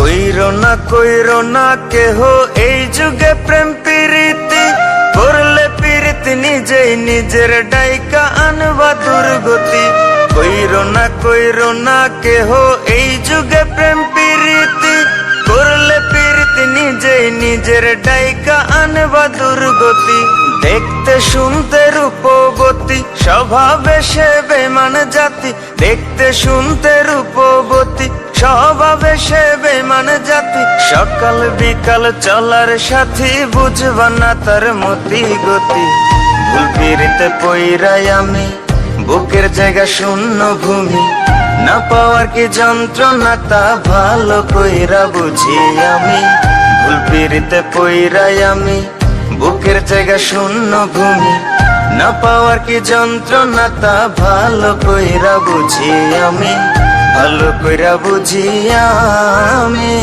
কইরো না কেহ এই যুগে প্রেম প্রীতি, করলে প্রীতি নিজেই নিজের ডাইকা আনবা দুর্গতি। কইরো না কেহ এই যুগে প্রেম প্রীতি, করলে প্রীতি নিজেই নিজের ডাইকা আনবা দুর্গতি। দেখতে শুনতে রূপবতী, স্বভাবে সে বেমান জাতি। দেখতে শুনতে রূপবতী, স্বভাবে সে বেমান জাতি। সকাল বিকাল চলার সাথী, বুঝবা না তার মতি গতি। ভুল পিরিতে পইরাই আমি, বুকের জায়গা শূন্য ভূমি। না পাওয়ার কি যন্ত্রণা তা ভালো কইরা বুঝি আমি। ভুল পিরিতে পইরাই আমি, বুকের জায়গা শূন্য ভূমি। না পাওয়ার কি যন্ত্রণা তা ভালো কইরা বুঝি আমি। ভালো কইরা বুঝি আমি।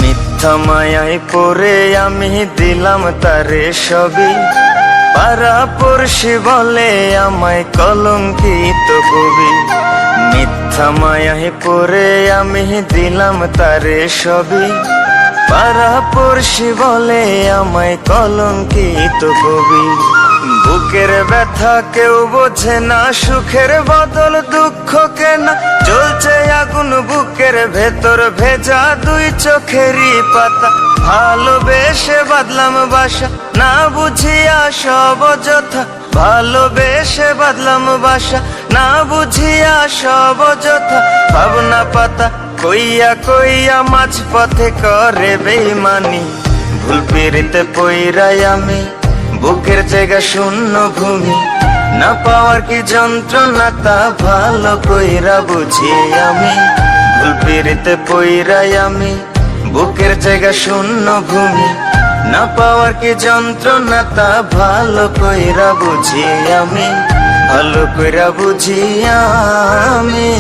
মিথ্যা মায়ায় পড়ে আমি দিলাম তারে সবই। পাড়া পড়শি বলে আমায় কলঙ্কিত কবি। মিথ্যা মায়ায় পড়ে আমি দিলাম তারে সবই। পাড়া পড়শি বলে আমায় কলঙ্কিত কবি। বুকের ব্যথা কেউ বোঝে না, সুখের বদল দুঃখ কেনা। জ্বলছে আগুন বুকের ভেতর, ভেজা দুই চোখেরই পাতা। ভালোবেসে বাদলাম বাসা, না বুঝিয়া সব অযথা। ভালোবেসে বাদলাম বাসা, না বুঝিয়া সব অযথা। ভাবনা পাতা কইয়া মাঝ পথে করে বেইমানি। ভুল পিরিতে পইরাই আমি, বুকের জায়গা শূন্য ভূমি। না পাওয়ার কি যন্ত্রণা তা ভালো কইরা বুঝি আমি। ভুল পিরিতে পইরাই আমি, বুকের জায়গা শূন্য ভূমি। না পাওয়ার কি যন্ত্রণা তা ভালো কইরা বুঝি আমি। ভালো কইরা বুঝি আমি।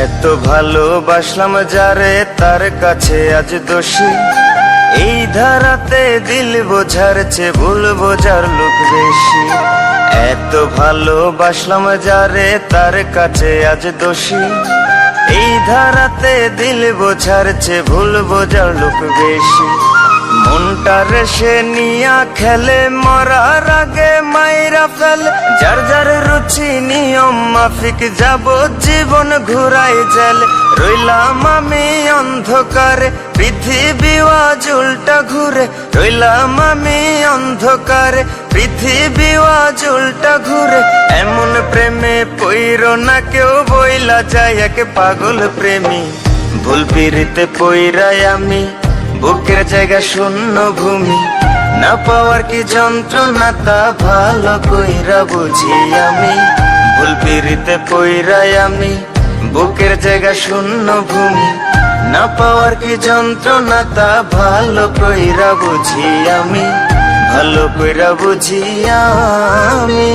এত ভালোবাসলাম যারে, তার কাছে আজ দোষী। এই ধারাতে দিল বোঝার চেয়ে ভুল বোঝার লোক বেশি। এত ভালোবাসলাম যারে, তার কাছে আজ দোষী। এই ধারাতে দিল বোঝার চেয়ে ভুল বোঝার লোক বেশি। মনটা রেসে নিয়া খেলে, মরার আগে মাইরা ফেলে। যার যার রুচি নিয়ম মাফিক, যাব জীবন ঘুরাই জেলে। রইলাম আমি অন্ধকারে, পৃথিবী আজ উল্টা ঘুরে। রইলাম আমি অন্ধকারে, পৃথিবী আজ উল্টা ঘুরে। এমন প্রেমে পইরো না কেউ, বইলা যায় এক পাগল প্রেমী। ভুল পিরিতে পইরাই আমি, বুকের জায়গা শূন্য ভূমি। না পাওয়ার কি যন্ত্রণা তা ভালো কইরা বুঝি আমি। ভুল পিরিতে পইরাই আমি, বুকের জায়গা শূন্য ভূমি। না পাওয়ার কি যন্ত্রণা তা ভালো কইরা বুঝি আমি। ভালো কইরা বুঝি আমি।